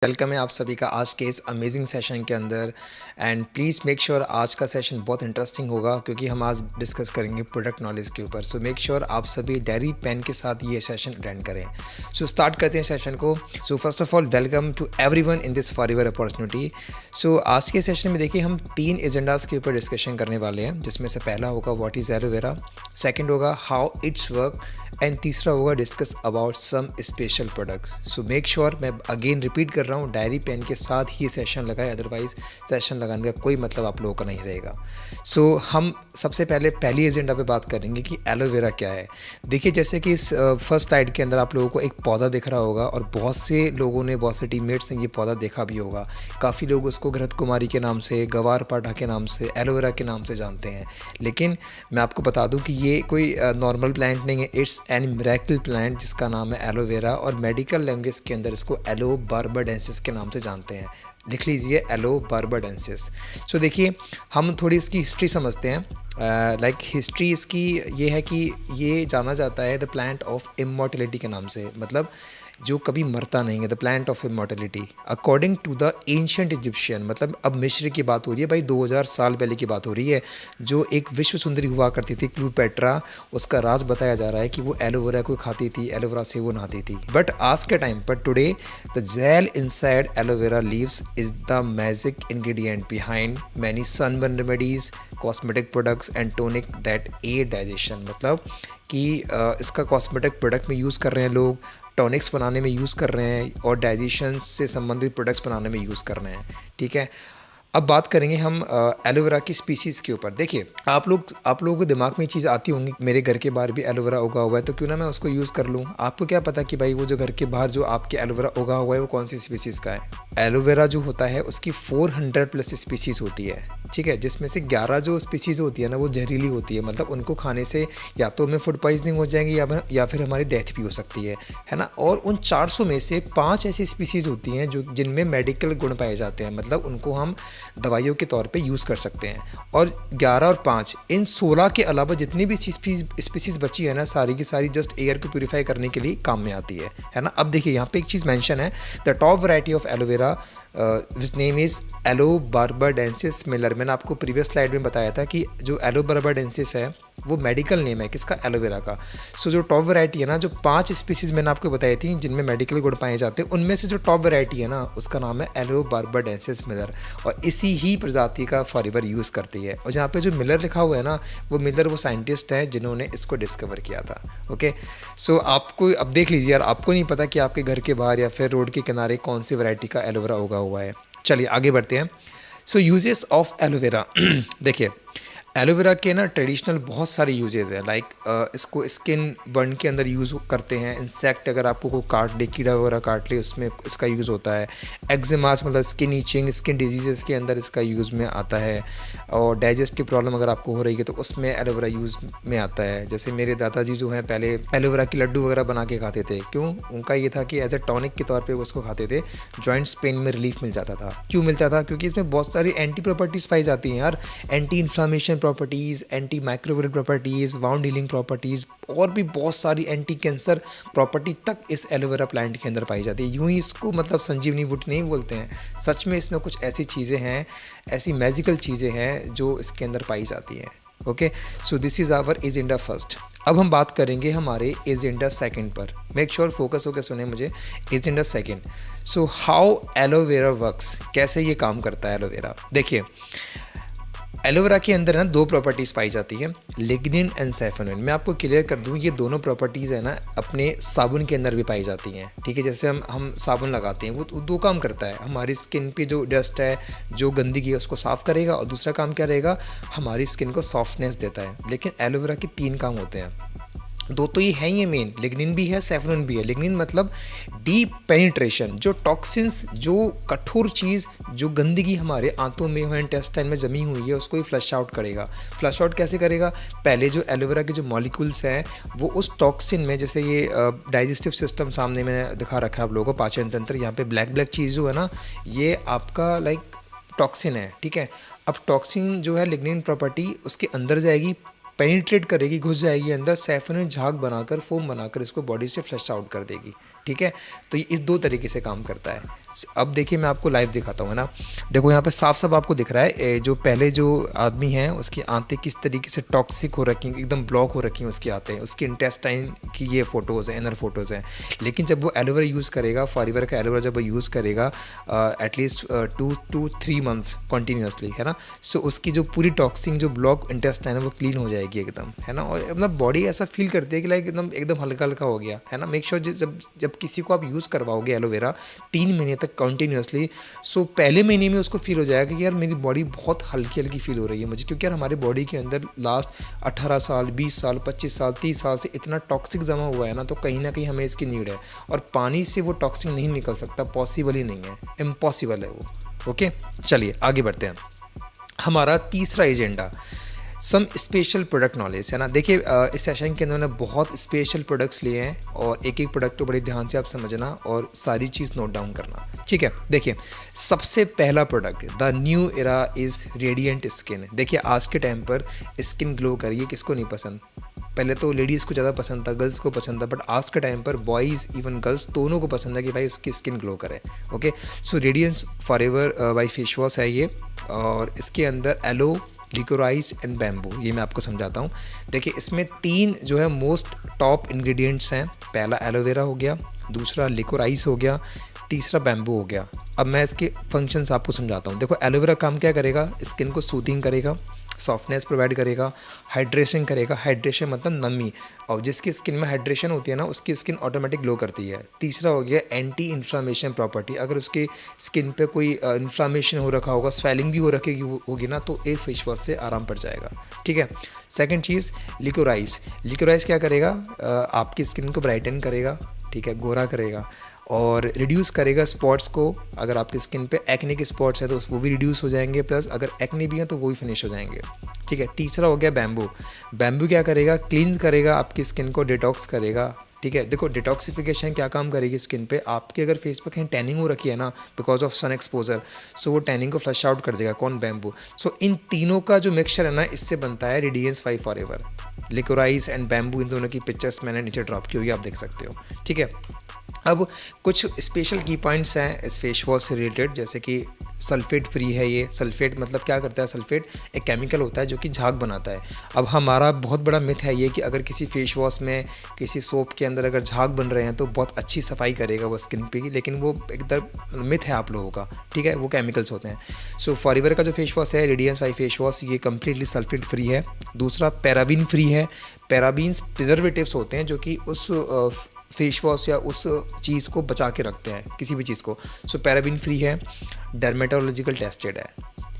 Welcome है आप सभी का आज के इस अमेजिंग सेशन के अंदर। एंड प्लीज़ मेक श्योर आज का सेशन बहुत इंटरेस्टिंग होगा क्योंकि हम आज डिस्कस करेंगे प्रोडक्ट नॉलेज के ऊपर। सो मेक श्योर आप सभी डायरी पेन के साथ ये सेशन अटेंड करें। सो स्टार्ट करते हैं सेशन को। So first of all welcome to everyone in this forever opportunity. So आज के सेशन में देखिए हम 3 एजेंडाज के ऊपर डिस्कशन करने वाले हैं, जिसमें से पहला होगा व्हाट इज़ एलोवेरा, सेकेंड होगा हाउ इट्स वर्क एंड तीसरा होगा discuss about some special products. So make sure मैं अगेन रिपीट कर रहा हूँ, डायरी पेन के साथ ही सेशन लगाए, अदरवाइज सेशन लगाने का कोई मतलब आप लोगों का नहीं रहेगा। सो हम सबसे पहले पहली एजेंडा पे बात करेंगे कि एलोवेरा क्या है। देखिए जैसे कि इस फर्स्ट स्लाइड के अंदर आप लोगों को एक पौधा दिख रहा होगा और बहुत से लोगों ने, बहुत से टीममेट्स ने ये पौधा देखा भी होगा। काफ़ी लोग उसको घृत कुमारी के नाम से, गवार पाठा के नाम से, एलोवेरा के नाम से जानते हैं। लेकिन मैं आपको बता दूं कि ये कोई नॉर्मल प्लांट नहीं है, इट्स एन मिरेकल प्लांट जिसका नाम है एलोवेरा, और मेडिकल लैंग्वेज के अंदर इसको एलो बार्बाडेंसिस के नाम से जानते हैं। लिख लीजिए एलो बार्बाडेंसिस। सो देखिए हम थोड़ी इसकी हिस्ट्री समझते हैं। लाइक हिस्ट्री इसकी ये है कि ये जाना जाता है द प्लांट ऑफ इमॉर्टलिटी के नाम से, मतलब जो कभी मरता नहीं है, the plant of immortality according to the ancient Egyptian. मतलब अब मिस्र की बात हो रही है भाई, 2000 साल पहले की बात हो रही है। जो एक विश्व सुंदरी हुआ करती थी क्लियोपेट्रा, उसका राज बताया जा रहा है कि वो एलोवेरा को खाती थी, एलोवेरा से वो नहाती थी। बट आज के टाइम पर today the gel inside aloe vera leaves is the magic ingredient behind many sunburn remedies, cosmetic products and tonic that aid digestion. मतलब कि इसका कॉस्मेटिक प्रोडक्ट में यूज़ कर रहे हैं लोग, टॉनिक्स बनाने में यूज़ कर रहे हैं और डाइजेशन से संबंधित प्रोडक्ट्स बनाने में यूज़ कर रहे हैं। ठीक है, अब बात करेंगे हम एलोवेरा की स्पीसीज़ के ऊपर। देखिए आप लोगों को दिमाग में ये चीज़ आती होंगी, मेरे घर के बाहर भी एलोवेरा उगा हुआ है तो क्यों ना मैं उसको यूज़ कर लूँ। आपको क्या पता कि भाई वो जो घर के बाहर जो आपके एलोवेरा उगा हुआ है वो कौन सी स्पीसीज़ का है। एलोवेरा जो होता है उसकी 400 प्लस स्पीसीज़ होती है। ठीक है, जिसमें से 11 जो स्पीसीज़ होती है ना वो जहरीली होती है, मतलब उनको खाने से या तो हमें फूड पॉइजनिंग हो जाएंगी या फिर हमारी डेथ भी हो सकती है ना। और उन 400 में से 5 ऐसी स्पीसीज़ होती हैं जो जिनमें मेडिकल गुण पाए जाते हैं, मतलब उनको हम दवाइयों के तौर पे यूज़ कर सकते हैं। और 11 और 5 इन 16 के अलावा जितनी भी स्पीसीज़ बची है ना, सारी की सारी जस्ट एयर को प्यूरीफाई करने के लिए काम में आती है ना। अब देखिए यहाँ पे एक चीज़ मेंशन है, the top variety of aloe vera which name is yellow barbadensis Miller. मैंने आपको प्रीवियस स्लाइड में बताया था कि जो एलो बार्बाडेंसिस है वो मेडिकल नेम है किसका, एलोवेरा का। सो जो टॉप वैरायटी है ना, जो 5 स्पीसीज़ मैंने आपको बताई थी जिनमें मेडिकल गुण पाए जाते हैं, उनमें से जो टॉप वैरायटी है ना उसका नाम है एलो बार्बाडेंसिस मिलर, और इसी ही प्रजाति का फॉरएवर यूज़ करती है। और जहाँ पे जो मिलर लिखा हुआ है ना, वो मिलर वो साइंटिस्ट हैं जिन्होंने इसको डिस्कवर किया था। ओके, सो आपको अब देख लीजिए यार, आपको नहीं पता कि आपके घर के बाहर या फिर रोड के किनारे कौन सी वैरायटी का एलोवेरा उगा हुआ है। चलिए आगे बढ़ते हैं। सो यूजेस ऑफ एलोवेरा। देखिए एलोवेरा के ना ट्रेडिशनल बहुत सारे यूजेस हैं। लाइक इसको स्किन बर्न के अंदर यूज़ करते हैं। इंसेक्ट अगर आपको को काट ले, कीड़ा वगैरह काट ले, उसमें इसका यूज़ होता है। एक्जिमास मतलब स्किन ईचिंग, स्किन डिजीज़ के अंदर इसका यूज़ में आता है। और डाइजेस्टिव प्रॉब्लम अगर आपको हो रही है तो उसमें एलोवेरा यूज़ में आता है। जैसे मेरे दादाजी जो हैं पहले एलोवेरा के लड्डू वगैरह बना के खाते थे। क्यों? उनका ये था कि एज ए टॉनिक के तौर पर वो उसको खाते थे, जॉइंट्स पेन में रिलीफ मिल जाता था। क्यों मिलता था? क्योंकि इसमें बहुत सारी एंटी प्रॉपर्टीज़ पाई जाती हैं यार, anti inflammation properties, anti microbial properties, wound healing properties, और भी बहुत सारी एंटी कैंसर प्रॉपर्टी तक इस एलोवेरा प्लांट के अंदर पाई जाती है। यूं ही इसको मतलब संजीवनी बूटी नहीं बोलते हैं, सच में इसमें कुछ ऐसी चीज़ें हैं, ऐसी मैजिकल चीज़ें हैं जो इसके अंदर पाई जाती हैं। Okay, so this is our agenda first. अब हम बात करेंगे हमारे एजेंडा सेकंड पर। मेक श्योर फोकस होकर सुने मुझे। Agenda second, so how aloe vera works, कैसे ये काम करता है एलोवेरा। देखिए एलोवेरा के अंदर ना 2 प्रॉपर्टीज़ पाई जाती है, लिग्निन एंड सैफोनिन। मैं आपको क्लियर कर दूं, ये दोनों प्रॉपर्टीज़ है ना अपने साबुन के अंदर भी पाई जाती हैं। ठीक है, जैसे हम साबुन लगाते हैं, वो 2 काम करता है। हमारी स्किन पे जो डस्ट है, जो गंदगी है, उसको साफ़ करेगा, और दूसरा काम क्या रहेगा, हमारी स्किन को सॉफ्टनेस देता है। लेकिन एलोवेरा के 3 काम होते हैं। 2 तो ये हैं ही मेन, लिग्निन भी है, सैफरोन भी है। लिग्निन मतलब डीप पेनिट्रेशन, जो टॉक्सिन्स, जो कठोर चीज़, जो गंदगी हमारे आंतों में, हमारे इंटेस्टाइन में जमी हुई है, उसको ही फ्लश आउट करेगा। फ्लश आउट कैसे करेगा? पहले जो एलोवेरा के जो मॉलिक्यूल्स हैं वो उस टॉक्सिन में, जैसे ये डाइजेस्टिव सिस्टम सामने मैंने दिखा रखा है आप लोगों को, पाचन तंत्र, यहाँ पे ब्लैक चीज़ जो है ना, ये आपका लाइक टॉक्सिन है। ठीक है, अब टॉक्सिन जो है लिग्निन प्रॉपर्टी उसके अंदर जाएगी, पेनिट्रेट करेगी, घुस जाएगी अंदर, सैफरन झाग बनाकर, फोम बनाकर इसको बॉडी से फ्लश आउट कर देगी। ठीक है, तो ये इस 2 तरीके से काम करता है। अब देखिए मैं आपको लाइव दिखाता हूँ, है ना। देखो यहाँ पे साफ साफ आपको दिख रहा है जो पहले जो आदमी हैं उसकी आंतें किस तरीके से टॉक्सिक हो रखी हैं, एकदम ब्लॉक हो रखी हैं उसकी आंतें, उसकी इंटेस्टाइन की ये फ़ोटोज़ हैं, इनर फोटोज़ हैं। लेकिन जब वो एलोवेरा यूज़ करेगा, फॉरएवर का एलोवेरा जब वो यूज़ करेगा एटलीस्ट 2 to 3 months कॉन्टीन्यूसली, है ना, सो उसकी जो पूरी टॉक्सिक जो ब्लॉक इंटेस्टाइन है वो क्लीन हो जाएगी एकदम, है ना। और मतलब बॉडी ऐसा फील करती है कि लाइक एकदम हल्का हल्का हो गया, है ना। मेक श्योर जब जब किसी को आप यूज़ करवाओगे एलोवेरा 3 महीने तक कंटिन्यूसली, सो पहले महीने में उसको फील हो जाएगा कि यार मेरी बॉडी बहुत हल्की हल्की फील हो रही है मुझे, क्योंकि यार हमारे बॉडी के अंदर लास्ट 18 साल 20 साल 25 साल 30 साल से इतना टॉक्सिक जमा हुआ है ना, तो कहीं ना कहीं हमें इसकी नीड है। और पानी से वो टॉक्सिक नहीं निकल सकता, पॉसिबल ही नहीं है, इम्पॉसिबल है वो। ओके, चलिए आगे बढ़ते हैं। हमारा तीसरा agenda, some special product knowledge, है ना। देखिए इस सेशन के अंदर मैंने बहुत स्पेशल प्रोडक्ट्स लिए हैं और एक एक प्रोडक्ट को बड़े ध्यान से आप समझना और सारी चीज़ नोट डाउन करना, ठीक है। देखिए सबसे पहला product, the new era is radiant skin. देखिए आज के टाइम पर स्किन ग्लो करिए, किसको नहीं पसंद। पहले तो लेडीज़ को ज़्यादा पसंद था, गर्ल्स को पसंद था, बट आज के टाइम पर बॉयज़ इवन गर्ल्स दोनों को पसंद है कि भाई उसकी स्किन ग्लो करे। Okay, so radiance forever by face wash है ये, और इसके अंदर एलो, लिकोराइस एंड बैम्बू, ये मैं आपको समझाता हूँ। देखिए इसमें 3 जो है मोस्ट टॉप इंग्रेडिएंट्स हैं। पहला एलोवेरा हो गया, दूसरा लिकोराइस हो गया, तीसरा बैम्बू हो गया। अब मैं इसके फंक्शंस आपको समझाता हूँ। देखो एलोवेरा काम क्या करेगा, स्किन को सूथिंग करेगा, सॉफ्टनेस प्रोवाइड करेगा, हाइड्रेशन करेगा। हाइड्रेशन मतलब नमी, और जिसकी स्किन में हाइड्रेशन होती है ना उसकी स्किन ऑटोमेटिक ग्लो करती है। तीसरा हो गया एंटी इन्फ्लामेशन प्रॉपर्टी, अगर उसकी स्किन पे कोई इन्फ्लामेशन हो रखा होगा, स्वेलिंग भी हो रखी होगी ना, तो एक फेस वॉश से आराम पड़ जाएगा, ठीक है। सेकंड चीज़ लिकोराइस। लिकोराइस क्या करेगा, आपकी स्किन को ब्राइटन करेगा, ठीक है, गोरा करेगा और रिड्यूस करेगा स्पॉट्स को। अगर आपकी स्किन पे एक्ने के स्पॉट्स हैं तो वो भी रिड्यूस हो जाएंगे, प्लस अगर एक्ने भी हैं तो वो भी फिनिश हो जाएंगे, ठीक है। तीसरा हो गया बैम्बू। बैम्बू क्या करेगा, क्लींस करेगा आपकी स्किन को, डिटॉक्स करेगा, ठीक है। देखो डिटॉक्सिफिकेशन क्या काम करेगी स्किन पे, आपके अगर फेस पे कहीं टैनिंग हो रखी है ना बिकॉज ऑफ सन एक्सपोजर, सो वो टैनिंग को फ्लश आउट कर देगा। कौन, बैम्बू। सो इन तीनों का जो मिक्सचर है ना, इससे बनता है radiance 5 forever. Licorice and bamboo, इन दोनों की पिक्चर्स मैंने नीचे ड्रॉप की हुई, आप देख सकते हो, ठीक है। अब कुछ स्पेशल की पॉइंट्स हैं इस फेस वॉश से रिलेटेड, जैसे कि सल्फेट फ्री है ये। सल्फेट मतलब क्या करता है, सल्फेट एक केमिकल होता है जो कि झाग बनाता है। अब हमारा बहुत बड़ा मिथ है ये कि अगर किसी फेस वॉश में, किसी सोप के अंदर अगर झाग बन रहे हैं तो बहुत अच्छी सफाई करेगा वो स्किन पे की, लेकिन वो एकदम मिथ है आप लोगों का, ठीक है। वो केमिकल्स होते हैं। सो फॉरएवर का जो फेस वॉश है, रेडियंस 5 फेस वॉश, ये कम्प्लीटली सल्फेट फ्री है। दूसरा पैराबीन फ्री है। पैराबीन्स प्रिजर्वेटिव्स होते हैं जो कि उस फेस वॉश या उस चीज़ को बचा के रखते हैं, किसी भी चीज़ को। सो पैराबीन फ्री है, डर्मेटोलॉजिकल टेस्टेड है।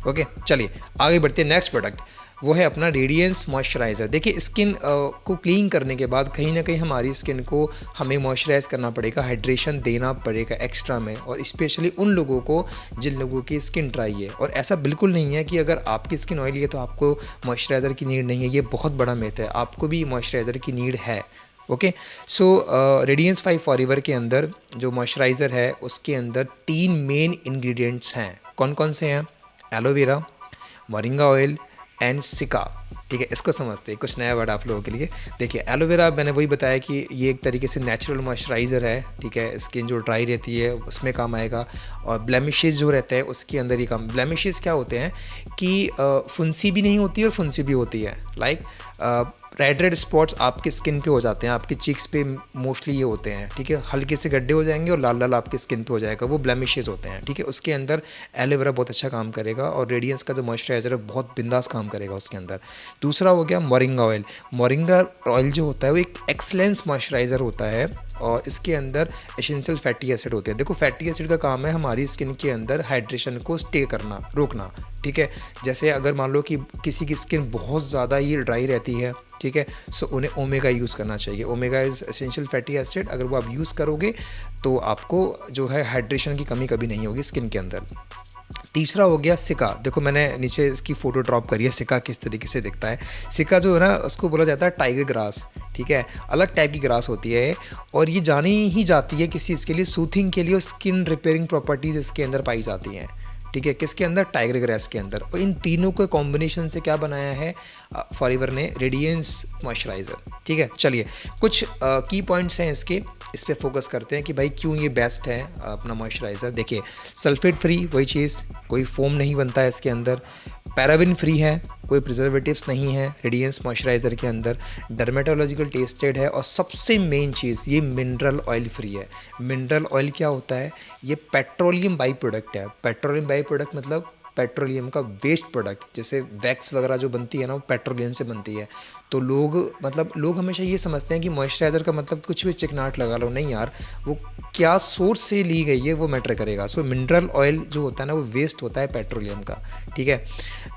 ओके, चलिए आगे बढ़ते हैं। नेक्स्ट प्रोडक्ट वो है अपना रेडियंस मॉइस्चराइज़र। देखिए स्किन को क्लीन करने के बाद कहीं ना कहीं हमारी स्किन को हमें मॉइस्चराइज़ करना पड़ेगा, हाइड्रेशन देना पड़ेगा एक्स्ट्रा में, और स्पेशली उन लोगों को जिन लोगों की स्किन ड्राई है। और ऐसा बिल्कुल नहीं है कि अगर आपकी स्किन ऑयली है तो आपको मॉइस्चराइज़र की नीड नहीं है, ये बहुत बड़ा मिथ है, आपको भी मॉइस्चराइज़र की नीड है। ओके, सो रेडियंस 5 फॉरएवर के अंदर जो मॉइस्चराइज़र है उसके अंदर 3 मेन इंग्रेडिएंट्स हैं। कौन कौन से हैं, एलोवेरा, मोरिंगा ऑयल एंड सिका, ठीक है। इसको समझते हैं, कुछ नया वर्ड आप लोगों के लिए। देखिए एलोवेरा मैंने वही बताया कि ये एक तरीके से नेचुरल मॉइस्चराइज़र है, ठीक है। स्किन जो ड्राई रहती है उसमें काम आएगा, और ब्लेमिशेस जो रहते हैं उसके अंदर ही काम। ब्लेमिशेस क्या होते हैं कि फुंसी भी नहीं होती और फुंसी भी होती है, लाइक रेड स्पॉट्स आपकी स्किन पे हो जाते हैं, आपके चीक्स पे मोस्टली ये होते हैं, ठीक है। हल्के से गड्ढे हो जाएंगे और लाल लाल आपकी स्किन पे हो जाएगा, वो ब्लेमिशेस होते हैं, ठीक है। उसके अंदर एलोवेरा बहुत अच्छा काम करेगा, और रेडियंस का जो मॉइस्चराइज़र है बहुत बिंदास काम करेगा उसके अंदर। दूसरा हो गया मोरिंगा ऑयल। मोरिंगा ऑयल जो होता है वो एक एक्सलेंस मॉइस्चराइज़र होता है, और इसके अंदर एसेंशियल फैटी एसिड होते हैं। देखो फैटी एसिड का काम है हमारी स्किन के अंदर हाइड्रेशन को स्टे करना, रोकना, ठीक है। जैसे अगर मान लो कि किसी की स्किन बहुत ज़्यादा ये ड्राई रहती है, ठीक है, सो उन्हें ओमेगा यूज़ करना चाहिए। Omega is essential fatty acid, अगर वो आप यूज़ करोगे तो आपको जो है हाइड्रेशन की कमी कभी नहीं होगी स्किन के अंदर। तीसरा हो गया सिका। देखो मैंने नीचे इसकी फ़ोटो ड्रॉप करी है, सिका किस तरीके से दिखता है। सिका जो है ना उसको बोला जाता है टाइगर ग्रास, ठीक है। अलग टाइप की ग्रास होती है और ये जानी ही जाती है किसी इसके लिए सूथिंग के लिए, स्किन रिपेयरिंग प्रॉपर्टीज़ इसके अंदर पाई जाती हैं, ठीक है, किसके अंदर, टाइगर ग्रास के अंदर। और इन तीनों के कॉम्बिनेशन से क्या बनाया है फॉरएवर ने, रेडियंस मॉइस्चराइज़र। ठीक है, चलिए कुछ की पॉइंट्स हैं इसके, इस पर फोकस करते हैं कि भाई क्यों ये बेस्ट है अपना मॉइस्चराइज़र। देखिए सल्फेट फ्री, वही चीज़, कोई फोम नहीं बनता है इसके अंदर, पैराबिन फ्री है, कोई प्रिजर्वेटिव्स नहीं है रेडियंस मॉइस्चराइज़र के अंदर, डर्मेटोलॉजिकल टेस्टेड है, और सबसे मेन चीज़ ये मिनरल ऑयल फ्री है। मिनरल ऑयल क्या होता है, ये पेट्रोलियम बाई प्रोडक्ट है। पेट्रोलियम बाई प्रोडक्ट मतलब पेट्रोलियम का वेस्ट प्रोडक्ट, जैसे वैक्स वगैरह जो बनती है ना, वो पेट्रोलियम से बनती है। तो लोग हमेशा ये समझते हैं कि मॉइस्चराइज़र का मतलब कुछ भी चिकनाट लगा लो, नहीं यार, वो क्या सोर्स से ली गई है वो मैटर करेगा। सो मिनरल ऑयल जो होता है ना, वो वेस्ट होता है पेट्रोलियम का, ठीक है,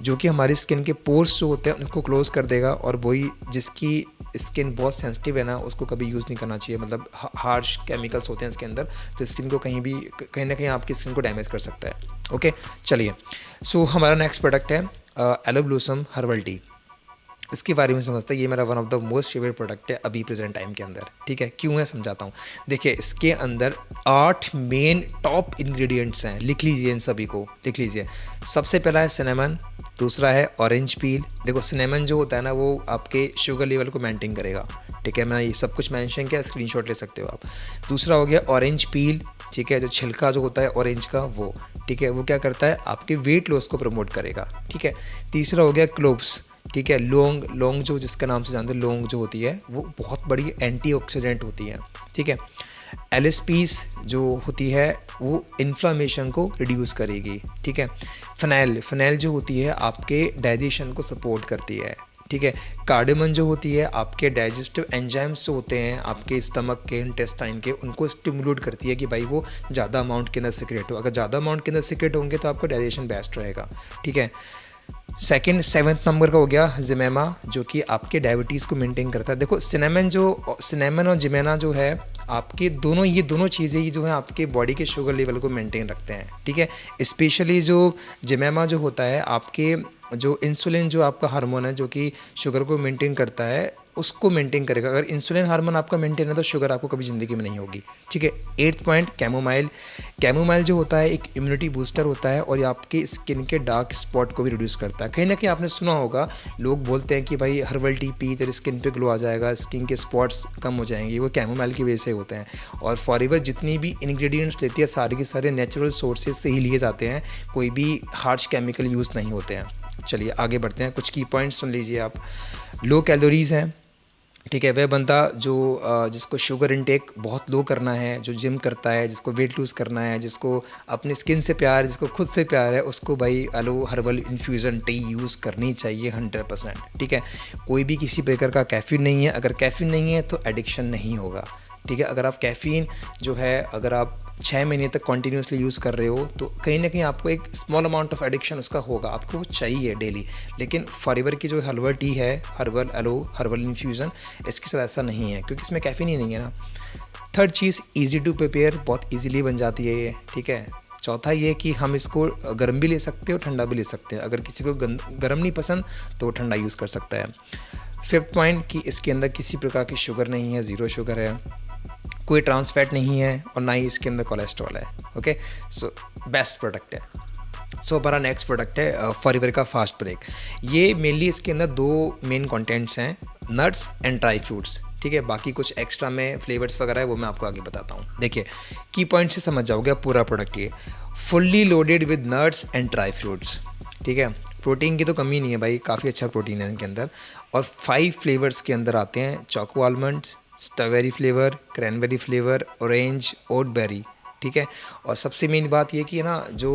जो कि हमारी स्किन के पोर्स जो होते हैं उनको क्लोज कर देगा। और वही जिसकी स्किन बहुत सेंसिटिव है ना, उसको कभी यूज़ नहीं करना चाहिए, मतलब हार्श केमिकल्स होते हैं इसके अंदर, तो स्किन को कहीं ना कहीं आपकी स्किन को डैमेज कर सकता है। ओके, चलिए, सो हमारा नेक्स्ट प्रोडक्ट है एलो ब्लॉसम हर्बल टी। इसके बारे में समझते हैं, ये मेरा one of the most favourite product है अभी प्रेजेंट टाइम के अंदर। ठीक है, क्यों है समझाता हूँ। देखिए इसके अंदर 8 मेन टॉप इंग्रेडिएंट्स हैं, लिख लीजिए, इन सभी को लिख लीजिए। सबसे पहला है सिनेमन, दूसरा है ऑरेंज पील। देखो सिनेमन जो होता है ना, वो आपके शुगर लेवल को मेंटेन करेगा। ठीक है, मैंने ये सब कुछ मेंशन किया, स्क्रीनशॉट ले सकते हो आप। दूसरा हो गया ऑरेंज पील, ठीक है, जो छिलका जो होता है ऑरेंज का वो, ठीक है, वो क्या करता है, आपके वेट लॉस को प्रमोट करेगा। ठीक है, तीसरा हो गया क्लोव्स, ठीक है, लौंग जो जिसका नाम से जानते हैं, लौंग जो होती है वो बहुत बड़ी एंटीऑक्सीडेंट होती है। ठीक है, एलएसपीस जो होती है वो इन्फ्लामेशन को रिड्यूस करेगी। ठीक है, फिनाइल जो होती है आपके डाइजेशन को सपोर्ट करती है। ठीक है, कार्डेमन जो होती है आपके डाइजेस्टिव एंजाइम्स जो होते हैं आपके स्टमक के, इंटेस्टाइन के, उनको स्टिमुलेट करती है कि भाई वो ज़्यादा अमाउंट के अंदर सिक्रेट हो। अगर ज़्यादा अमाउंट के अंदर सिक्रेट होंगे तो आपका डाइजेशन बेस्ट रहेगा। ठीक है, सेवन्थ नंबर का हो गया जिमेमा, जो कि आपके डायबिटीज़ को मेंटेन करता है। देखो सिनेमन और जिमेना जो है आपके ये दोनों चीज़ें जो है आपके बॉडी के शुगर लेवल को मेंटेन रखते हैं। ठीक है, स्पेशली जो जिमेमा जो होता है आपके जो इंसुलिन जो आपका हार्मोन है जो कि शुगर को मेंटेन करता है, उसको मेंटेन करेगा। अगर इंसुलिन हार्मोन आपका मेंटेन है तो शुगर आपको कभी ज़िंदगी में नहीं होगी। ठीक है, 8th पॉइंट कैमोमाइल जो होता है एक इम्यूनिटी बूस्टर होता है और ये आपके स्किन के डार्क स्पॉट को भी रिड्यूस करता है। कहीं ना कहीं आपने सुना होगा, लोग बोलते हैं कि भाई हर्बल टी पी तेरे स्किन पे ग्लो आ जाएगा, स्किन के स्पॉट्स कम हो जाएंगे, वो कैमोमाइल की वजह से होते हैं। और फॉरएवर जितनी भी इंग्रेडिएंट्स लेती है सारे के सारे नेचुरल सोर्सेज से ही लिए जाते हैं, कोई भी हार्श केमिकल यूज़ नहीं होते हैं। चलिए आगे बढ़ते हैं, कुछ की पॉइंट्स सुन लीजिए आप। लो कैलोरीज़ हैं। ठीक है, वह बंदा जो जिसको शुगर इनटेक बहुत लो करना है, जो जिम करता है, जिसको वेट लूज़ करना है, जिसको अपनी स्किन से प्यार, जिसको खुद से प्यार है, उसको भाई aloe herbal infusion tea use करनी चाहिए 100%। ठीक है, कोई भी किसी प्रकार का कैफ़ीन नहीं है, अगर कैफ़ीन नहीं है तो एडिक्शन नहीं होगा। ठीक है, अगर आप कैफ़ीन जो है अगर आप 6 महीने तक कॉन्टीन्यूसली यूज़ कर रहे हो तो कहीं ना कहीं आपको एक स्मॉल अमाउंट ऑफ एडिक्शन उसका होगा, आपको वो चाहिए डेली। लेकिन फॉरएवर की जो हर्बल टी है, हर्बल इन्फ्यूज़न, इसके साथ ऐसा नहीं है क्योंकि इसमें कैफ़ीन ही नहीं है ना। थर्ड चीज़, ईजी टू प्रिपेयर, बहुत ईजीली बन जाती है ये। ठीक है, चौथा ये कि हम इसको गर्म भी ले सकते हो, ठंडा भी ले सकते हैं। अगर किसी को गर्म नहीं पसंद तो वो ठंडा यूज़ कर सकता है। 5th पॉइंट कि इसके अंदर किसी प्रकार की शुगर नहीं है, 0 शुगर है, कोई ट्रांस फैट नहीं है और ना ही इसके अंदर कोलेस्ट्रॉल है। ओके, सो बेस्ट प्रोडक्ट है। सो हमारा नेक्स्ट प्रोडक्ट है फॉरएवर का फास्ट ब्रेक। ये मेनली इसके अंदर 2 मेन कंटेंट्स हैं, नट्स एंड ड्राई फ्रूट्स। ठीक है, बाकी कुछ एक्स्ट्रा में फ्लेवर्स वगैरह है वो मैं आपको आगे बताता हूँ। देखिए की पॉइंट से समझ जाओगे पूरा प्रोडक्ट। ये fully loaded with nuts and dry fruits. ठीक है, प्रोटीन की तो कमी नहीं है भाई, काफ़ी अच्छा प्रोटीन है इनके अंदर। और 5 फ्लेवर्स के अंदर आते हैं, choco almonds, strawberry flavour, cranberry flavour, orange, oat berry. ठीक है, और सबसे मेन बात ये कि ना जो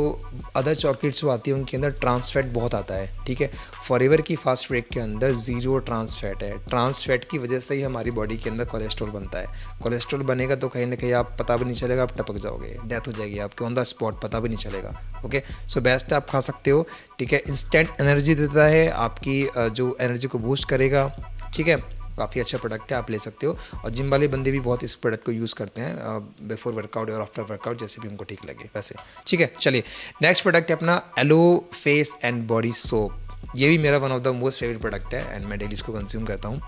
अदर चॉकलेट्स जो आती है उनके अंदर ट्रांस फैट बहुत आता है। ठीक है, फॉरएवर की फास्ट ब्रेक के अंदर 0 ट्रांस फैट है। ट्रांस फैट की वजह से ही हमारी बॉडी के अंदर कोलेस्ट्रॉल बनता है। कोलेस्ट्रॉल बनेगा तो कहीं ना कहीं आप पता भी नहीं चलेगा, आप टपक जाओगे, डेथ हो जाएगी आपके ऑन द स्पॉट, पता भी नहीं चलेगा। ओके, सो बेस्ट आप खा सकते हो। ठीक है, इंस्टेंट एनर्जी देता है, आपकी जो एनर्जी को बूस्ट करेगा। ठीक है, काफ़ी अच्छा प्रोडक्ट है, आप ले सकते हो। और जिम वाले बंदे भी बहुत इस प्रोडक्ट को यूज़ करते हैं बिफोर वर्कआउट और आफ्टर वर्कआउट, जैसे भी उनको ठीक लगे वैसे। ठीक है, चलिए नेक्स्ट प्रोडक्ट है अपना aloe face and body soap. ये भी मेरा one of the most favourite product है एंड मैं डेली इसको कंज्यूम करता हूँ।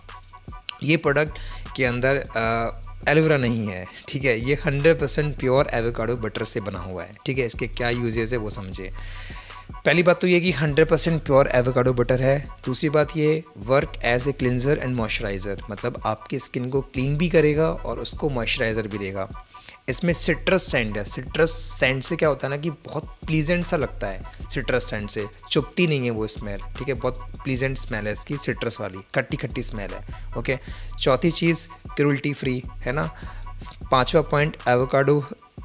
ये प्रोडक्ट के अंदर एलोवेरा नहीं है, ठीक है। ये 100% प्योर एवोकाडो बटर से बना हुआ है, ठीक है। इसके क्या यूजेस है वो समझिए। पहली बात तो ये कि 100% प्योर एवोकाडो बटर है। दूसरी बात ये work as a cleanser and moisturiser, मतलब आपकी स्किन को क्लीन भी करेगा और उसको मॉइस्चराइज़र भी देगा। इसमें सिट्रस सेंड है। सिट्रस सेंड से क्या होता है ना कि बहुत प्लीजेंट सा लगता है। सिट्रस सेंड से चुभती नहीं है वो स्मेल, ठीक है। बहुत प्लीजेंट स्मेल है इसकी, सिट्रस वाली खट्टी खट्टी स्मेल है, ओके। चौथी चीज़ क्रुएल्टी फ्री है ना। पांचवा पॉइंट, एवोकाडो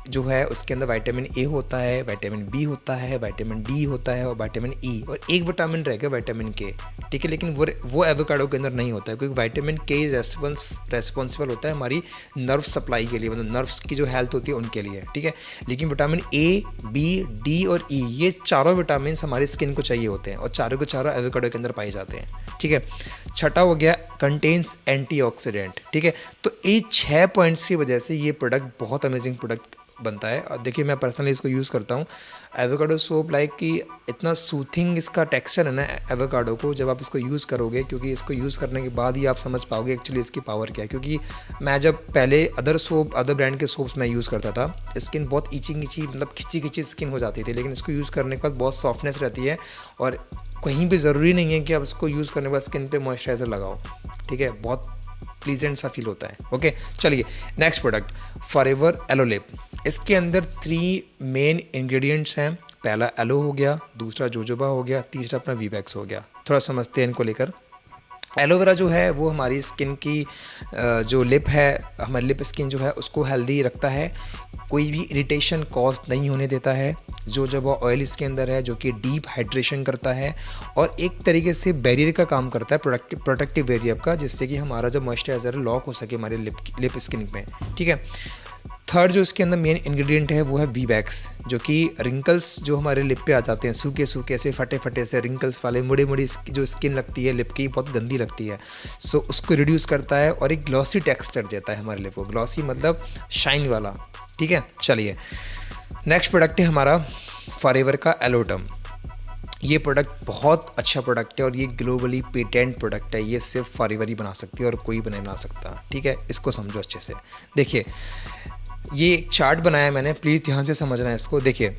जो है उसके अंदर विटामिन ए होता है, विटामिन बी होता है, विटामिन डी होता है और विटामिन ई, और एक विटामिन रहेगा विटामिन के, ठीक है। लेकिन वो एवोकाडो के अंदर नहीं होता है, क्योंकि विटामिन के रेस्पॉन्सिबल होता है हमारी नर्व सप्लाई के लिए, मतलब नर्व्स की जो हेल्थ होती है उनके लिए, ठीक है। लेकिन विटामिन ए, बी, डी और ई, ये चारों विटामिन हमारी स्किन को चाहिए होते हैं और चारों के चारों एवोकाडो के अंदर पाए जाते हैं, ठीक है। छठा हो गया कंटेन्स एंटीऑक्सीडेंट, ठीक है। तो ये 6 पॉइंट्स की वजह से ये प्रोडक्ट बहुत अमेजिंग प्रोडक्ट बनता है। और देखिए मैं पर्सनली इसको यूज़ करता हूँ। एवोकाडो सोप लाइक कि इतना सूथिंग इसका टेक्सचर है ना एवोकाडो को, जब आप इसको यूज़ करोगे, क्योंकि इसको यूज़ करने के बाद ही आप समझ पाओगे एक्चुअली इसकी पावर क्या है। क्योंकि मैं जब पहले अदर ब्रांड के सोप्स मैं यूज़ करता था, स्किन बहुत ईची मतलब खिंची स्किन हो जाती थी, लेकिन इसको यूज़ करने के बाद बहुत सॉफ्टनेस रहती है और कहीं भी ज़रूरी नहीं है कि आप इसको यूज़ करने के बाद स्किन पे मॉइस्चराइज़र लगाओ, ठीक है। बहुत प्लीजेंट सा फील होता है, ओके। चलिए next product, forever aloe lip. इसके अंदर 3 मेन इंग्रेडिएंट्स हैं। पहला एलो हो गया, दूसरा जोजोबा हो गया, तीसरा अपना वीवैक्स हो गया। थोड़ा समझते हैं इनको लेकर। एलोवेरा जो है वो हमारी स्किन की जो लिप है, हमारी लिप स्किन जो है उसको हेल्दी रखता है, कोई भी इरिटेशन कॉज नहीं होने देता है। जोजोबा ऑयल इसके अंदर है जो कि डीप हाइड्रेशन करता है और एक तरीके से बैरियर का काम करता है, प्रोटेक्टिव बैरियर का, जिससे कि हमारा जो मॉइस्चराइज़र लॉक हो सके हमारे लिप स्किन में, ठीक है। थर्ड जो इसके अंदर मेन इंग्रेडिएंट है वो है वीवैक्स, जो कि रिंकल्स जो हमारे लिप पे आ जाते हैं, सूखे से फटे से रिंकल्स वाले मुड़ी जो स्किन लगती है लिप की, बहुत गंदी लगती है, सो उसको रिड्यूस करता है और एक ग्लॉसी टेक्सचर देता है हमारे लिप को। ग्लॉसी मतलब शाइन वाला, ठीक है। चलिए नेक्स्ट प्रोडक्ट है हमारा फॉरएवर का एलोडम। ये प्रोडक्ट बहुत अच्छा प्रोडक्ट है और ये ग्लोबली पेटेंट प्रोडक्ट है। ये सिर्फ फॉरएवर ही बना सकती है और कोई नहीं बना सकता, ठीक है। इसको समझो अच्छे से। देखिए ये एक चार्ट बनाया है मैंने, प्लीज़ ध्यान से समझना है इसको। देखिए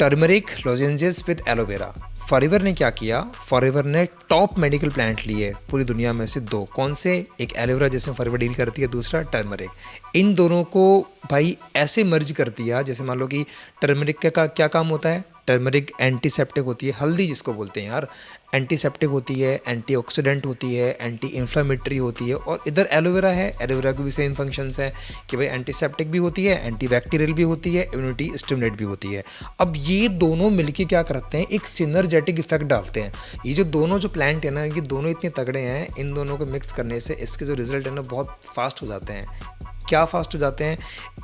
turmeric lozenges with aloe vera. Forever ने क्या किया, फॉरएवर ने टॉप मेडिकल प्लांट लिए पूरी दुनिया में से 2। कौन से? एक एलोवेरा जिसमें फॉरएवर डील करती है, दूसरा टर्मरिक। इन दोनों को भाई ऐसे मर्ज कर दिया, जैसे मान लो कि टर्मरिक का क्या काम होता है। टर्मरिक एंटीसेप्टिक होती है, हल्दी जिसको बोलते हैं यार, एंटीसेप्टिक होती है, एंटीऑक्सीडेंट होती है, एंटी इन्फ्लामेटरी होती है। और इधर एलोवेरा है, एलोवेरा की भी सेम फंक्शंस हैं कि भाई एंटीसेप्टिक भी होती है, एंटीबैक्टीरियल भी होती है, इम्यूनिटी स्टिमुलेट भी होती है। अब ये दोनों मिलके क्या करते हैं, एक सिनर्जेटिक इफेक्ट डालते हैं। ये जो दोनों जो प्लांट है ना, ये दोनों इतने तगड़े हैं, इन दोनों को मिक्स करने से इसके जो रिजल्ट है ना बहुत फास्ट हो जाते हैं। क्या फास्ट हो जाते हैं,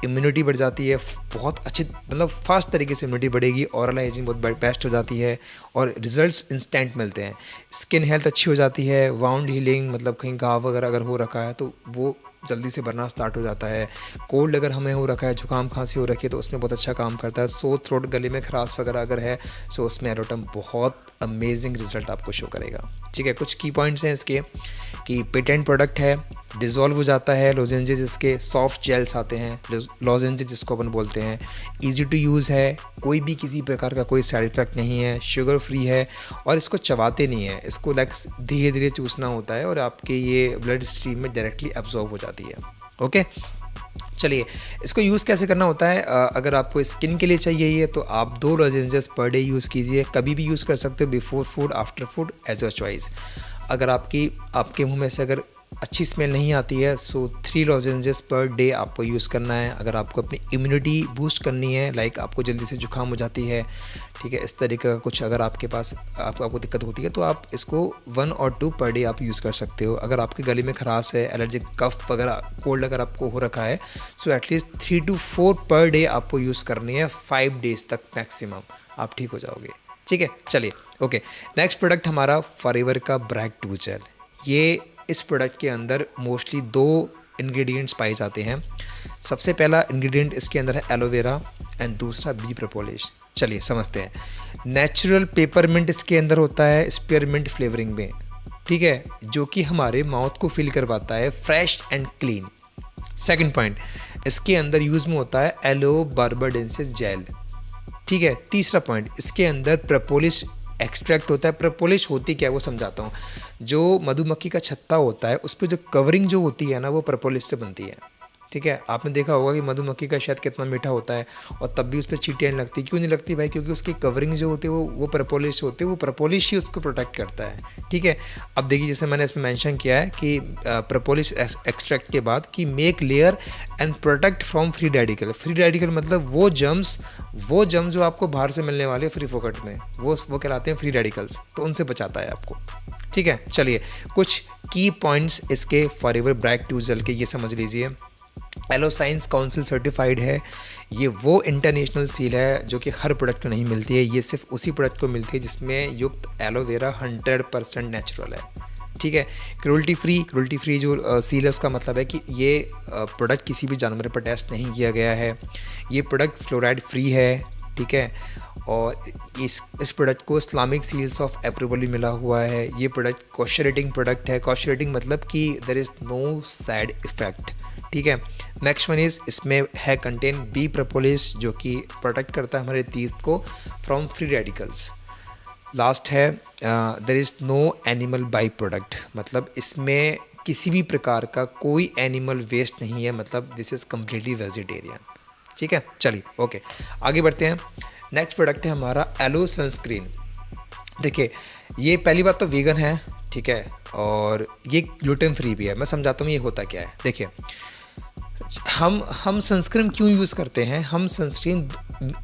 इम्यूनिटी बढ़ जाती है, बहुत अच्छी मतलब फास्ट तरीके से इम्यूनिटी बढ़ेगी, ऑरल हाइजीन बहुत बेस्ट हो जाती है और रिजल्ट्स इंस्टेंट मिलते हैं। स्किन हेल्थ अच्छी हो जाती है, वाउंड हीलिंग मतलब कहीं घाव वगैरह अगर हो रखा है तो वो जल्दी से भरना स्टार्ट हो जाता है। कोल्ड अगर हमें हो रखा है, जुकाम खांसी हो रखी है तो उसमें बहुत अच्छा काम करता है। सो थ्रोट, गले में खराश वगैरह अगर है सो उसमें एलोटम बहुत अमेजिंग रिजल्ट आपको शो करेगा, ठीक है। कुछ की पॉइंट्स हैं इसके कि पेटेंट प्रोडक्ट है, डिज़ोल्व हो जाता है, लॉजेंजेस इसके सॉफ्ट जेल्स आते हैं, लॉजेंजेस जिसको अपन बोलते हैं, इजी टू यूज़ है, कोई भी किसी प्रकार का कोई साइड इफ़ेक्ट नहीं है, शुगर फ्री है और इसको चबाते नहीं है, इसको लाइक धीरे धीरे चूसना होता है और आपके ये ब्लड स्ट्रीम में डायरेक्टली एब्जॉर्ब हो जाती है, ओके। चलिए इसको यूज़ कैसे करना होता है। अगर आपको स्किन के लिए चाहिए ये तो आप 2 लॉजेंजेस पर डे यूज़ कीजिए, कभी भी यूज़ कर सकते हो, before food, after food, as your choice. अगर आपके मुंह में से अगर अच्छी स्मेल नहीं आती है सो 3 लॉजेंजेस पर डे आपको यूज़ करना है। अगर आपको अपनी इम्यूनिटी बूस्ट करनी है, लाइक आपको जल्दी से जुकाम हो जाती है, ठीक है, इस तरीके का कुछ अगर आपके पास आपको दिक्कत होती है तो आप इसको 1 और 2 पर डे आप यूज़ कर सकते हो। अगर आपके गले में खराश है, एलर्जिक कफ वगैरह, कोल्ड अगर आपको हो रखा है so at least 3 to 4 per day आपको यूज़ करनी है, 5 डेज़ तक मैक्सिमम, आप ठीक हो जाओगे, ठीक है। चलिए ओके, नेक्स्ट प्रोडक्ट हमारा फॉरएवर का ब्रैक टू जेल। ये इस प्रोडक्ट के अंदर मोस्टली 2 इंग्रेडिएंट्स पाए जाते हैं। सबसे पहला इंग्रेडिएंट इसके अंदर है एलोवेरा एंड दूसरा बी प्रोपोलिस। चलिए समझते हैं। नेचुरल पेपरमिंट इसके अंदर होता है स्पीयरमिंट फ्लेवरिंग में, ठीक है, जो कि हमारे माउथ को फील करवाता है fresh and clean. Second point, इसके अंदर यूज़ में होता है एलो बार्बाडेंसिस जेल। ठीक है। तीसरा पॉइंट, इसके अंदर प्रोपोलिस एक्सट्रैक्ट होता है। प्रोपोलिस होती क्या है वो समझाता हूँ। जो मधुमक्खी का छत्ता होता है उस पर जो कवरिंग जो होती है ना वो प्रोपोलिस से बनती है। ठीक है। आपने देखा होगा कि मधुमक्खी का शहद कितना मीठा होता है और तब भी उस पर चींटियाँ नहीं लगती। क्यों नहीं लगती भाई? क्योंकि उसकी कवरिंग जो होती है वो प्रोपोलिस होती है, वो प्रोपोलिस ही उसको प्रोटेक्ट करता है। ठीक है। अब देखिए जैसे मैंने इसमें मेंशन किया है कि प्रोपोलिस एक्सट्रैक्ट के बाद कि make layer and protect from free radical. Free radical मतलब वो जर्म्स जो आपको बाहर से मिलने वाले फ्री फोकट में, वो कहलाते हैं फ्री रेडिकल्स, तो उनसे बचाता है आपको। ठीक है। चलिए कुछ की पॉइंट्स इसके फॉरएवर ब्राइट ट्यूब जेल के ये समझ लीजिए। एलो साइंस काउंसिल सर्टिफाइड है। ये वो इंटरनेशनल सील है जो कि हर प्रोडक्ट को नहीं मिलती है, ये सिर्फ उसी प्रोडक्ट को मिलती है जिसमें युक्त एलोवेरा 100% नेचुरल है। ठीक है। क्रूल्टी फ्री जो सील है उसका मतलब है कि ये प्रोडक्ट किसी भी जानवर पर टेस्ट नहीं किया गया है। ये प्रोडक्ट फ्लोराइड फ्री है। ठीक है। और इस प्रोडक्ट को इस्लामिक सील्स ऑफ अप्रूवल भी मिला हुआ है। ये प्रोडक्ट कॉशर रेटिंग प्रोडक्ट है। कॉशर रेटिंग मतलब कि there is no side effect. ठीक है। नेक्स्ट वन इज़, इसमें है कंटेन बी प्रोपोलिस जो कि प्रोटेक्ट करता है हमारे टीथ को फ्रॉम फ्री रेडिकल्स। लास्ट है there is no animal by product, मतलब इसमें किसी भी प्रकार का कोई एनिमल वेस्ट नहीं है, मतलब दिस इज़ कम्प्लीटली वेजिटेरियन। ठीक है। चलिए ओके आगे बढ़ते हैं। नेक्स्ट प्रोडक्ट है हमारा एलो सनस्क्रीन। देखिए ये पहली बात तो वीगन है। ठीक है। और ये ग्लूटेन फ्री भी है। मैं समझाता हूँ ये होता क्या है। देखिए हम सनस्क्रीन क्यों यूज़ करते हैं? हम सनस्क्रीन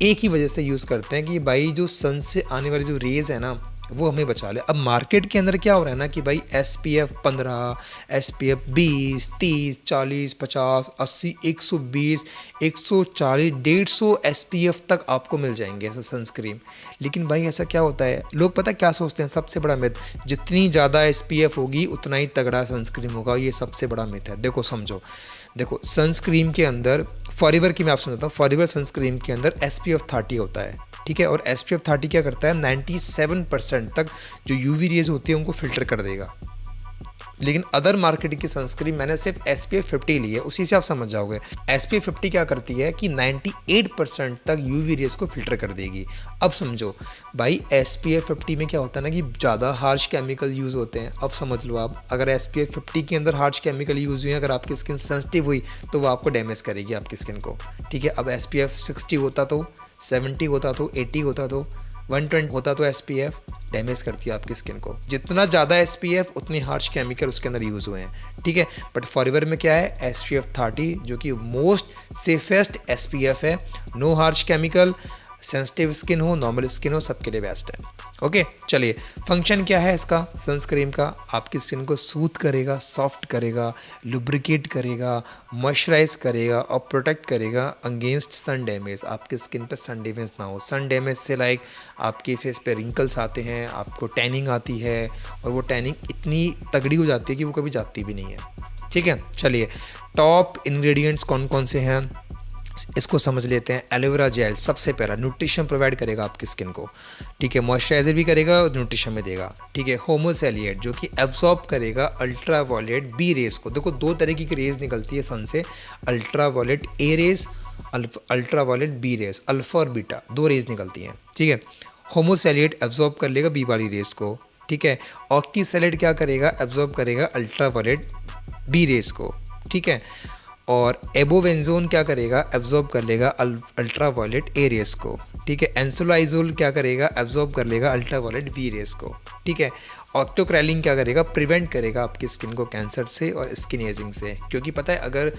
एक ही वजह से यूज़ करते हैं कि भाई जो सन से आने वाली जो रेज़ है ना वो हमें बचा ले। अब मार्केट के अंदर क्या हो रहा है ना कि भाई SPF 15, SPF 20, 30, 40, 50, 80, 120, 140, 150 SPF तक आपको मिल जाएंगे ऐसा सनस्क्रीन। लेकिन भाई ऐसा क्या होता है, लोग पता क्या सोचते हैं? सबसे बड़ा मिथ, जितनी ज़्यादा SPF होगी उतना ही तगड़ा सनस्क्रीन होगा। ये सबसे बड़ा मिथ है। देखो समझो, देखो सनस्क्रीन के अंदर फॉरएवर की मैं आपसे बताता हूँ, फॉरएवर सनस्क्रीन के अंदर SPF 30 होता है। ठीक है। और SPF 30 क्या करता है? 97% तक जो UV रेज होती है उनको फिल्टर कर देगा। लेकिन अदर मार्केट की सनस्क्रीन मैंने सिर्फ SPF 50 ली है, उसी से आप समझ जाओगे। SPF 50 क्या करती है कि 98% तक UV रेज को फिल्टर कर देगी। अब समझो भाई SPF 50 में क्या होता है ना कि ज़्यादा हार्श केमिकल यूज़ होते हैं। अब समझ लो आप, अगर SPF 50 के अंदर हार्श केमिकल यूज़ हुए, अगर आपकी स्किन सेंसिटिव हुई तो वो आपको डैमेज करेगी आपकी स्किन को। ठीक है। अब SPF 60 होता तो, 70 होता तो, 80 होता तो, 120 होता तो SPF डैमेज करती है आपकी स्किन को। जितना ज़्यादा SPF उतने हार्श केमिकल उसके अंदर यूज़ हुए हैं। ठीक है। बट फॉरएवर में क्या है? SPF 30 जो कि मोस्ट सेफेस्ट SPF है। No harsh chemical, sensitive skin हो, नॉर्मल स्किन हो, सबके लिए बेस्ट है। ओके चलिए, फंक्शन क्या है इसका सनस्क्रीन का? आपकी स्किन को सूथ करेगा, सॉफ्ट करेगा, लुब्रिकेट करेगा, मॉइस्चराइज करेगा और प्रोटेक्ट करेगा अगेंस्ट सन डैमेज। आपकी स्किन पे सन डैमेज ना हो। सन डैमेज से लाइक आपके फेस पे रिंकल्स आते हैं, आपको टैनिंग आती है और वो टैनिंग इतनी तगड़ी हो जाती है कि वो कभी जाती भी नहीं है। ठीक है। चलिए टॉप इंग्रेडिएंट्स कौन कौन से हैं इसको समझ लेते हैं। एलोवेरा जेल सबसे पहला न्यूट्रिशन प्रोवाइड करेगा आपकी स्किन को। ठीक है। मॉइस्चराइजर भी करेगा और न्यूट्रिशन में देगा। ठीक है। होमोसेलिएट जो कि एब्जॉर्ब करेगा अल्ट्रा वायलेट बी रेस को। देखो दो तरह की रेज निकलती है सन से, ultra violet A rays, ultra violet B rays, alpha और बीटा दो रेज निकलती हैं। ठीक है। होमोसेलिएट एब्जॉर्ब कर लेगा बी वाली रेस को। ठीक है। ऑक्टीसेलेट क्या करेगा? एब्जॉर्ब करेगा अल्ट्रा वायलेट बी रेस को। ठीक है। और एबोवेंजोन क्या करेगा? एब्जॉर्ब कर लेगा अल्ट्रा वायलेट ए रेस को। ठीक है। एंसोलाइजोल क्या करेगा? एब्जॉर्ब कर लेगा अल्ट्रा वायलेट वी रेस को। ठीक है। ऑक्टोक्रैलिन क्या करेगा? प्रिवेंट करेगा आपकी स्किन को कैंसर से और स्किन एजिंग से। क्योंकि पता है अगर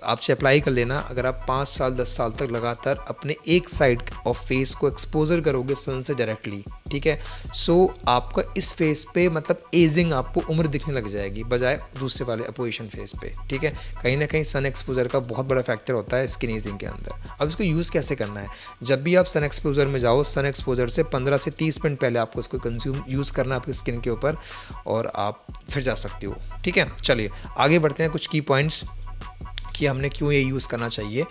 आपसे अप्लाई कर लेना, अगर आप 5 साल 10 साल तक लगातार अपने एक साइड ऑफ फेस को एक्सपोजर करोगे सन से डायरेक्टली, ठीक है, सो आपका इस फेस पे मतलब एजिंग आपको उम्र दिखने लग जाएगी बजाय दूसरे वाले अपोजिशन फेस पे। ठीक है। कहीं ना कहीं सन एक्सपोजर का बहुत बड़ा फैक्टर होता है स्किन एजिंग के अंदर। अब इसको यूज़ कैसे करना है? जब भी आप सन एक्सपोजर में जाओ, सन एक्सपोजर से 15 से 30 मिनट पहले आपको इसको कंज्यूम यूज़ करना है आपकी स्किन के ऊपर और आप फिर जा सकते हो। ठीक है। चलिए आगे बढ़ते हैं। कुछ की पॉइंट्स कि हमने क्यों ये यूज़ करना चाहिए।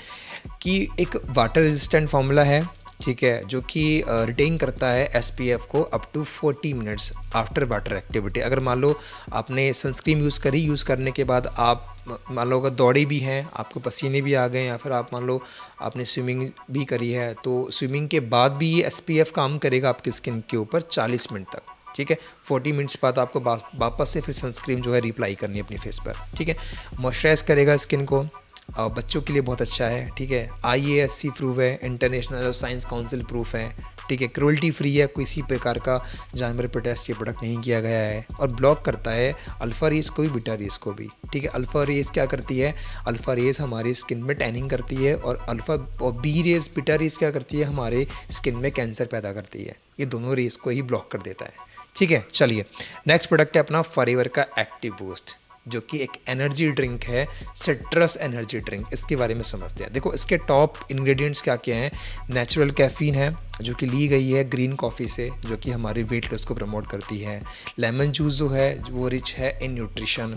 कि एक वाटर रेजिस्टेंट फार्मूला है, ठीक है, जो कि रिटेन करता है एसपीएफ को up to 40 minutes after water activity. अगर मान लो आपने सनस्क्रीन यूज़ करने के बाद आप मान लो अगर दौड़े भी हैं, आपको पसीने भी आ गए, या फिर आप मान लो आपने स्विमिंग भी करी है, तो स्विमिंग के बाद भी ये एसपीएफ काम करेगा आपकी स्किन के ऊपर 40 मिनट तक। ठीक है, 40 मिनट्स बाद आपको वापस से फिर सनस्क्रीन जो है रिप्लाई करनी है अपनी फेस पर। ठीक है, मॉइस्चराइज करेगा स्किन को, बच्चों के लिए बहुत अच्छा है। ठीक है, IASC प्रूफ है, इंटरनेशनल साइंस काउंसिल प्रूफ है। ठीक है, क्रुएल्टी फ्री है, किसी प्रकार का जानवर पर टेस्ट ये प्रोडक्ट नहीं किया गया है, और ब्लॉक करता है अल्फ़ा रेस को भी, बीटा रेस को भी। ठीक है, अल्फ़ा रेस क्या करती है, अल्फ़ा रेस हमारी स्किन में टैनिंग करती है, और बी रेस, बीटा रेस क्या करती है, हमारे स्किन में कैंसर पैदा करती है। ये दोनों रेस को ही ब्लॉक कर देता है। ठीक है, चलिए नेक्स्ट प्रोडक्ट है अपना फॉरएवर का एक्टिव बूस्ट, जो कि एक एनर्जी ड्रिंक है, सिट्रस एनर्जी ड्रिंक। इसके बारे में समझते हैं। देखो इसके टॉप इंग्रेडिएंट्स क्या क्या हैं। नेचुरल कैफ़ीन है, जो कि ली गई है ग्रीन कॉफ़ी से, जो कि हमारे वेट लॉस को प्रमोट करती है। लेमन जूस जो है वो रिच है इन न्यूट्रिशन।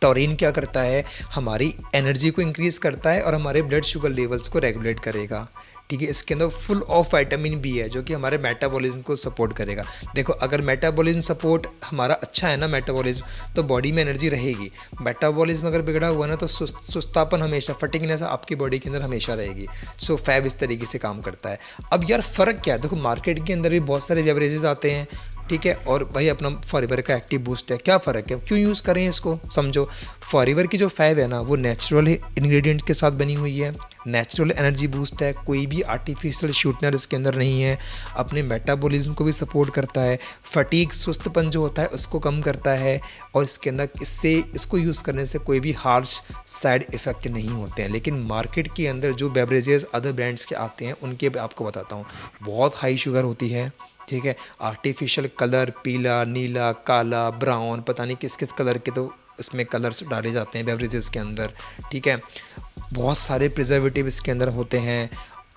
टॉरिन क्या करता है, हमारी एनर्जी को इंक्रीज़ करता है और हमारे ब्लड शुगर लेवल्स को रेगुलेट करेगा। ठीक है, इसके अंदर फुल ऑफ विटामिन बी है, जो कि हमारे मेटाबॉलिज्म को सपोर्ट करेगा। देखो अगर मेटाबॉलिज्म सपोर्ट हमारा अच्छा है ना, मेटाबॉलिज्म, तो बॉडी में एनर्जी रहेगी। मेटाबॉलिज्म अगर बिगड़ा हुआ ना, तो सुस्तापन हमेशा, फटिगनेस आपकी बॉडी के अंदर हमेशा रहेगी। सो फैब इस तरीके से काम करता है। अब यार फ़र्क क्या है, देखो मार्केट के अंदर भी बहुत सारे बेवरेजेस आते हैं। ठीक है, और भाई अपना फॉरएवर का एक्टिव बूस्ट है, क्या फ़र्क है, क्यों यूज़ करें इसको, समझो। फॉरएवर की जो फैब है ना, वो नेचुरल इंग्रेडिएंट के साथ बनी हुई है, नेचुरल एनर्जी बूस्ट है, कोई भी आर्टिफिशियल शूटनर इसके अंदर नहीं है, अपने मेटाबॉलिज्म को भी सपोर्ट करता है, फटीग, सुस्तपन जो होता है उसको कम करता है, और इसके अंदर इसको यूज़ करने से कोई भी हार्श साइड इफ़ेक्ट नहीं होते हैं। लेकिन मार्केट के अंदर जो बेवरेजेस अदर ब्रांड्स के आते हैं, उनके आपको बताता हूँ, बहुत हाई शुगर होती है। ठीक है, आर्टिफिशियल कलर, पीला, नीला, काला, ब्राउन, पता नहीं किस किस कलर के तो इसमें कलर्स डाले जाते हैं बेवरेजेस के अंदर। ठीक है, बहुत सारे प्रिजर्वेटिव इसके अंदर होते हैं,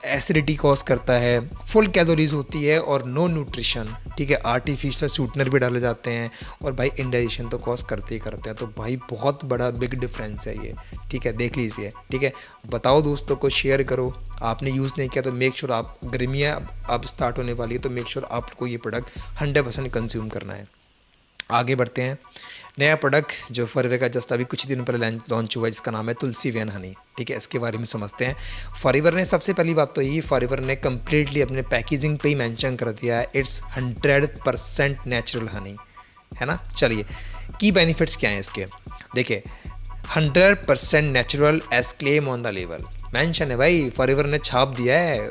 एसिडिटी कॉज करता है, फुल कैलोरीज होती है और नो न्यूट्रिशन। ठीक है, आर्टिफिशियल स्वीटनर भी डाले जाते हैं, और भाई इंडाइजेशन तो कॉज करते ही करते हैं। तो भाई बहुत बड़ा बिग डिफरेंस है ये। ठीक है, देख लीजिए। ठीक है, बताओ दोस्तों को, शेयर करो। आपने यूज़ नहीं किया तो मेक श्योर, आप गर्मियाँ अब स्टार्ट होने वाली है, तो मेक श्योर आपको ये प्रोडक्ट 100% कंज्यूम करना है। आगे बढ़ते हैं। नया प्रोडक्ट जो फॉरएवर का जस्ट अभी कुछ दिन पहले लॉन्च हुआ है, जिसका नाम है तुलसी वेन हनी। ठीक है, इसके बारे में समझते हैं। फॉरएवर ने सबसे पहली बात तो ये, फॉरएवर ने कम्प्लीटली अपने पैकेजिंग पे ही मेंशन कर दिया है, इट्स 100% नेचुरल हनी, है ना। चलिए, की बेनिफिट्स क्या हैं इसके, देखिए 100% natural as claim on the label mention है। भाई फॉरएवर ने छाप दिया है,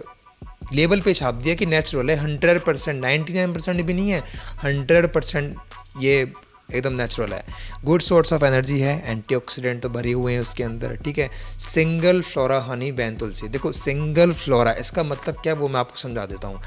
लेबल पे छाप दिया कि नेचुरल है। 100%, 99% भी नहीं है, 100% ये एकदम नेचुरल है। गुड सोर्स ऑफ एनर्जी है, एंटीऑक्सीडेंट तो भरे हुए हैं उसके अंदर। ठीक है, सिंगल फ्लोरा हनी बैन तुलसी। देखो सिंगल फ्लोरा इसका मतलब क्या है वो मैं आपको समझा देता हूँ।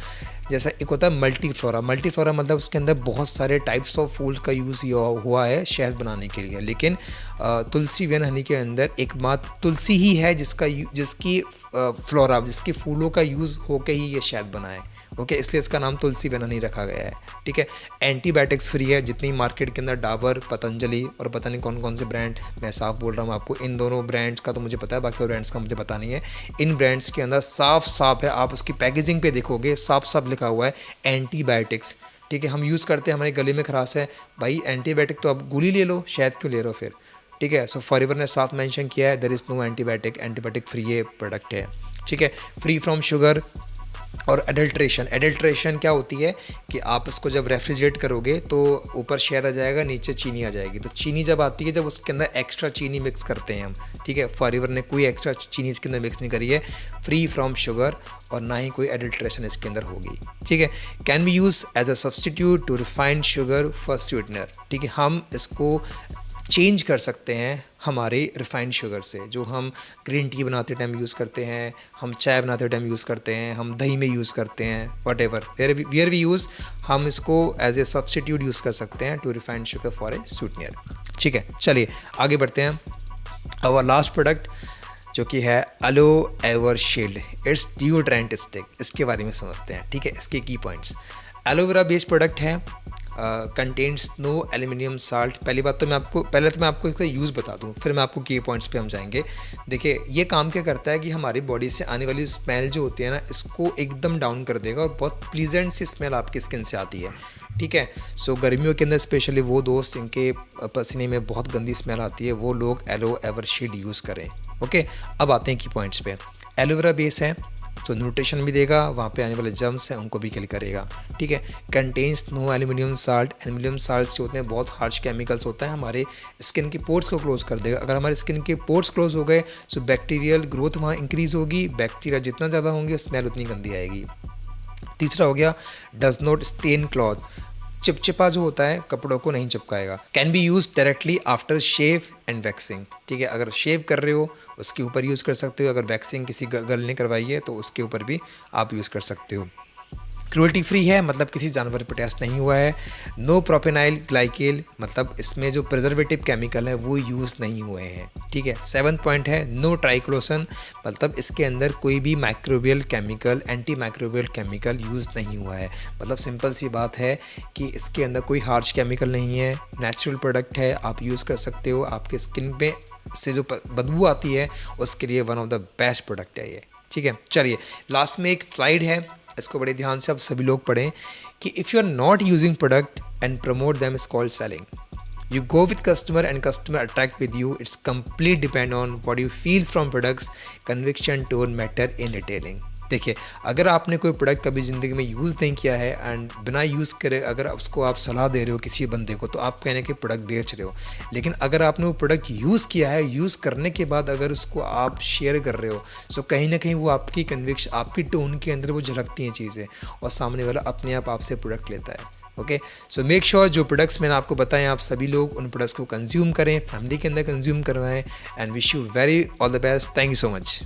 जैसा एक होता है मल्टी फ्लोरा मतलब उसके अंदर बहुत सारे टाइप्स ऑफ फूल का यूज़ हुआ है शहद बनाने के लिए, लेकिन तुलसी वेन हनी के अंदर एकमात्र तुलसी ही है जिसकी फ्लोरा, जिसके फूलों का यूज़ होकर ही ये शहद बना है। ओके, इसलिए इसका नाम तुलसी वेन हनी रखा गया है। ठीक है, एंटीबायोटिक्स फ्री है। जितनी मार्केट के अंदर डाबर, पतंजलि और पता नहीं कौन कौन से ब्रांड, मैं साफ बोल रहा हूँ आपको, इन दोनों ब्रांड्स का तो मुझे पता है, बाकी और ब्रांड्स का मुझे पता नहीं है। इन ब्रांड्स के अंदर साफ है, आप उसकी पैकेजिंग पे देखोगे साफ लिखा हुआ है एंटीबायोटिक्स। ठीक है, हम यूज़ करते हैं, हमारे गले में खराश है, भाई एंटीबायोटिक तो आप गोली ले लो, शहद क्यों ले रहे हो फिर। ठीक है, सो फॉरएवर ने साफ मेंशन किया है, there is no antibiotic free ये प्रोडक्ट है। ठीक है, फ्री फ्रॉम शुगर और एडल्ट्रेशन क्या होती है कि आप इसको जब रेफ्रिजरेट करोगे तो ऊपर शहद आ जाएगा, नीचे चीनी आ जाएगी। तो चीनी जब आती है, जब उसके अंदर एक्स्ट्रा चीनी मिक्स करते हैं हम। ठीक है, फॉरएवर ने कोई एक्स्ट्रा चीनी इसके अंदर मिक्स नहीं करी है, फ्री फ्रॉम शुगर, और ना ही कोई एडल्ट्रेशन इसके अंदर होगी। ठीक है, can be use as a substitute to refined sugar for sweetener. ठीक है, हम इसको चेंज कर सकते हैं हमारे रिफाइंड शुगर से, जो हम ग्रीन टी बनाते टाइम यूज़ करते हैं, हम चाय बनाते टाइम यूज़ करते हैं, हम दही में यूज़ करते हैं, whatever where we use, हम इसको एज ए सब्सटीट्यूट यूज़ कर सकते हैं to refined sugar for a sweetener. ठीक है, चलिए आगे बढ़ते हैं। आवर लास्ट प्रोडक्ट जो कि है aloe ever shield, it's deodorant stick. इसके बारे में समझते हैं। ठीक है, इसके key points, aloe vera based product है, कंटेन्स नो एल्यूमिनियम साल्ट। पहले तो मैं आपको इसका यूज़ बता दूं, फिर मैं आपको की पॉइंट्स पे हम जाएंगे। देखिए ये काम क्या करता है कि हमारी बॉडी से आने वाली स्मेल जो होती है ना, इसको एकदम डाउन कर देगा और बहुत प्लीजेंट सी स्मेल आपकी स्किन से आती है, ठीक है। सो गर्मियों के अंदर स्पेशली वो दोस्त जिनके पसीने में बहुत गंदी स्मेल आती है, वो लोग एलो एवरशील्ड यूज़ करें। ओके, अब आते हैं की पॉइंट्स पे। एलोवेरा बेस है तो न्यूट्रिशन भी देगा, वहाँ पे आने वाले जर्म्स हैं उनको भी किल करेगा, ठीक है। Contains no aluminium salt. Aluminium salt जो होते हैं बहुत हार्श केमिकल्स होता है, हमारे स्किन के पोर्स को क्लोज कर देगा। अगर हमारे स्किन के पोर्स क्लोज हो गए तो बैक्टीरियल ग्रोथ वहाँ इंक्रीज़ होगी, बैक्टीरिया जितना ज़्यादा होंगे स्मेल उतनी गंदी आएगी। तीसरा हो गया डज नॉट स्टेन क्लॉथ। चिपचिपा जो होता है कपड़ों को नहीं चिपकाएगा। Can be used directly after shave and waxing, ठीक है। अगर शेव कर रहे हो उसके ऊपर यूज़ कर सकते हो, अगर वैक्सिंग किसी गर्ल ने करवाई है तो उसके ऊपर भी आप यूज़ कर सकते हो। क्रूअल्टी फ्री है, मतलब किसी जानवर पर टेस्ट नहीं हुआ है। नो प्रोपेनाइल ग्लाइकेल, मतलब इसमें जो प्रिजर्वेटिव केमिकल है वो यूज़ नहीं हुए हैं, ठीक है। 7th पॉइंट है नो ट्राइक्लोसन, मतलब इसके अंदर कोई भी microbial chemical, anti microbial chemical use नहीं हुआ है। मतलब सिंपल सी बात है कि इसके अंदर कोई हार्श केमिकल नहीं है, नेचुरल प्रोडक्ट है, आप यूज़ कर सकते हो। आपके स्किन पे से जो बदबू आती है उसके लिए one of the best product है ये, ठीक है। चलिए लास्ट में एक स्लाइड है, इसको बड़े ध्यान से आप सभी लोग पढ़ें कि if you are not using product and promote them is called selling. You go with customer and customer attract with you. It's complete depend on what you feel from products. Conviction tone matter in retailing. देखिए अगर आपने कोई product कभी ज़िंदगी में use नहीं किया है एंड बिना यूज़ करे अगर उसको आप सलाह दे रहे हो किसी बंदे को, तो आप कहने के प्रोडक्ट बेच रहे हो। लेकिन अगर आपने वो प्रोडक्ट यूज़ किया है, यूज़ करने के बाद अगर उसको आप शेयर कर रहे हो, सो कहीं ना कहीं वो आपकी कन्विक्शन, आपकी टोन के अंदर वो झलकती हैं चीज़ें और सामने वाला अपने आप आपसे प्रोडक्ट लेता है। ओके, सो मेक श्योर जो प्रोडक्ट्स मैंने आपको बताए आप सभी लोग उन प्रोडक्ट्स को कंज्यूम करें, फैमिली के अंदर कंज्यूम करवाएं and wish you very all the best. Thank you so much.